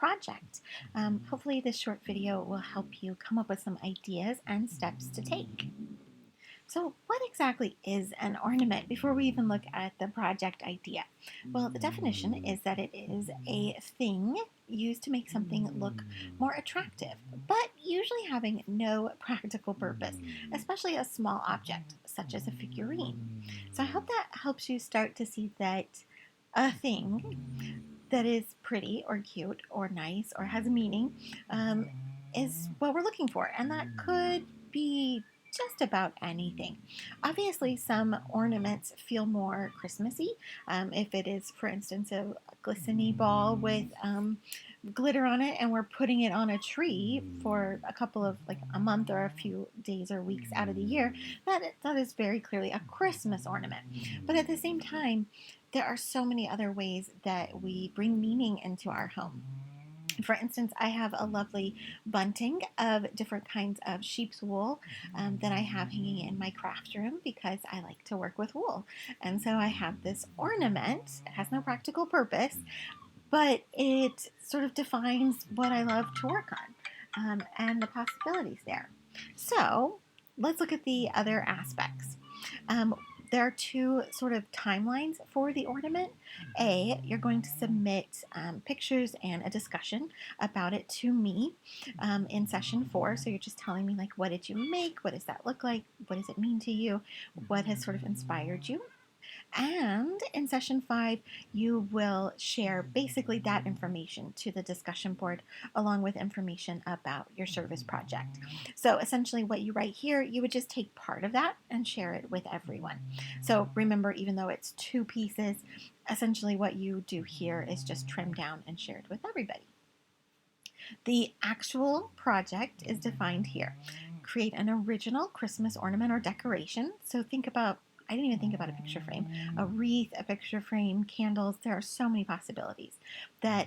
project. Hopefully this short video will help you come up with some ideas and steps to take. So what exactly is an ornament before we even look at the project idea? Well, the definition is that it is a thing used to make something look more attractive, but usually having no practical purpose, especially a small object such as a figurine. So I hope that helps you start to see that a thing that is pretty or cute or nice or has a meaning is what we're looking for, and that could be just about anything. Obviously, some ornaments feel more Christmassy. If it is, for instance, a glistening ball with glitter on it, and we're putting it on a tree for a couple of like a month or a few days or weeks out of the year, that is very clearly a Christmas ornament. But at the same time, there are so many other ways that we bring meaning into our home. For instance, I have a lovely bunting of different kinds of sheep's wool that I have hanging in my craft room because I like to work with wool. And so I have this ornament. It has no practical purpose, but it sort of defines what I love to work on and the possibilities there. So let's look at the other aspects. There are two sort of timelines for the ornament. You're going to submit pictures and a discussion about it to me in session 4. So you're just telling me, like, what did you make? What does that look like? What does it mean to you? What has sort of inspired you? And in session 5, you will share basically that information to the discussion board along with information about your service project. So essentially what you write here, you would just take part of that and share it with everyone. So remember, even though it's 2 pieces, essentially what you do here is just trim down and share it with everybody. The actual project is defined here. Create an original Christmas ornament or decoration. So I didn't even think about a picture frame, a wreath, a picture frame, candles. There are so many possibilities that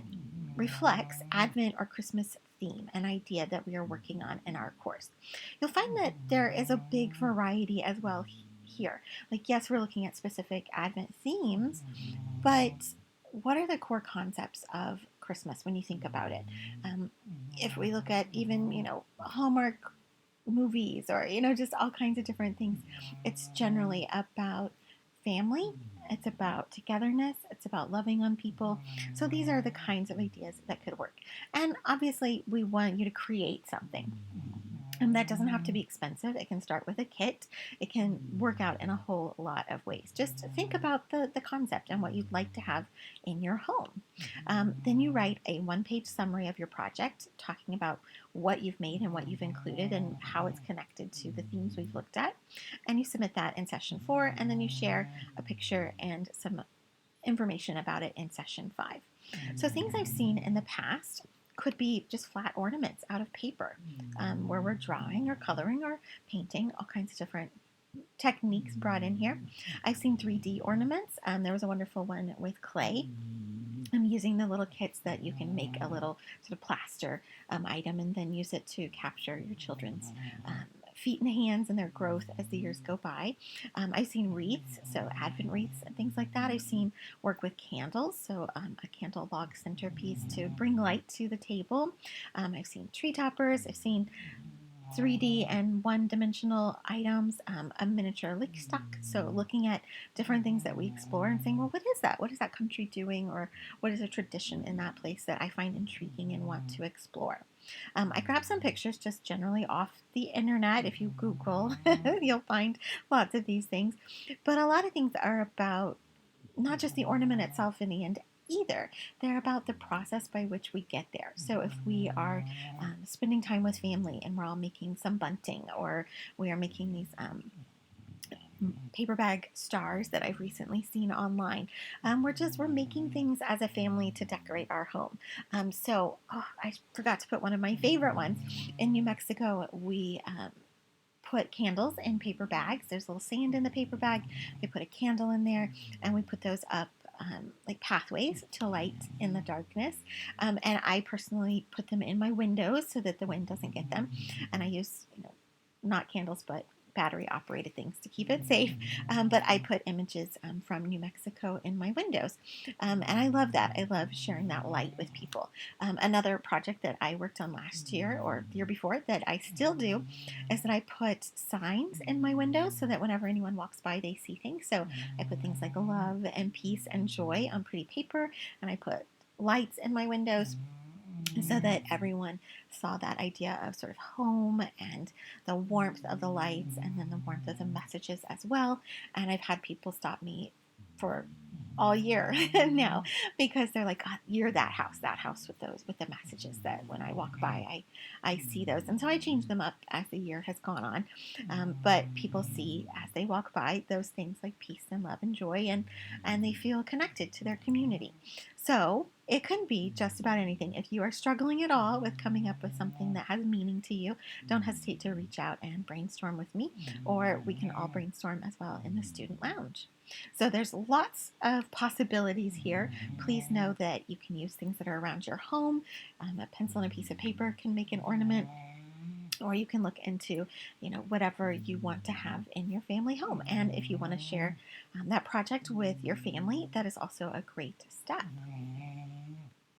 reflects Advent or Christmas theme, an idea that we are working on in our course. You'll find that there is a big variety as well here. Like, yes, we're looking at specific Advent themes, but what are the core concepts of Christmas when you think about it? If we look at even, Hallmark movies or just all kinds of different things, it's generally about family, it's about togetherness, it's about loving on people. So these are the kinds of ideas that could work, and obviously we want you to create something. And that doesn't have to be expensive. It can start with a kit. It can work out in a whole lot of ways. Just think about the concept and what you'd like to have in your home. Then you write a 1-page summary of your project, talking about what you've made and what you've included and how it's connected to the themes we've looked at. And you submit that in session 4, and then you share a picture and some information about it in session 5. So things I've seen in the past could be just flat ornaments out of paper, where we're drawing or coloring or painting, all kinds of different techniques brought in here. I've seen 3D ornaments. There was a wonderful one with clay. I'm using the little kits that you can make a little sort of plaster item and then use it to capture your children's feet and hands and their growth as the years go by. I've seen wreaths, so Advent wreaths and things like that. I've seen work with candles, so a candle log centerpiece to bring light to the table. I've seen tree toppers. I've seen 3D and one-dimensional items, a miniature lickstock. So looking at different things that we explore and saying, well, what is that? What is that country doing? Or what is a tradition in that place that I find intriguing and want to explore? I grabbed some pictures just generally off the internet. If you Google, you'll find lots of these things. But a lot of things are about not just the ornament itself in the end either. They're about the process by which we get there. So if we are spending time with family and we're all making some bunting, or we are making these paper bag stars that I've recently seen online. We're making things as a family to decorate our home. I forgot to put one of my favorite ones. In New Mexico, we put candles in paper bags. There's a little sand in the paper bag. They put a candle in there, and we put those up like pathways to light in the darkness. And I personally put them in my windows so that the wind doesn't get them. And I use, not candles, but battery operated things to keep it safe. But I put images from New Mexico in my windows. And I love that. I love sharing that light with people. Another project that I worked on last year or the year before that I still do is that I put signs in my windows so that whenever anyone walks by, they see things. So I put things like love and peace and joy on pretty paper, and I put lights in my windows so that everyone saw that idea of sort of home and the warmth of the lights and then the warmth of the messages as well. And I've had people stop me for all year now because they're like, God, you're that house with the messages that when I walk by, I see those. And so I change them up as the year has gone on. But people see as they walk by those things like peace and love and joy, and they feel connected to their community. So it can be just about anything. If you are struggling at all with coming up with something that has meaning to you, don't hesitate to reach out and brainstorm with me, or we can all brainstorm as well in the student lounge. So there's lots of possibilities here. Please know that you can use things that are around your home. A pencil and a piece of paper can make an ornament, or you can look into whatever you want to have in your family home. And if you want to share that project with your family, that is also a great step.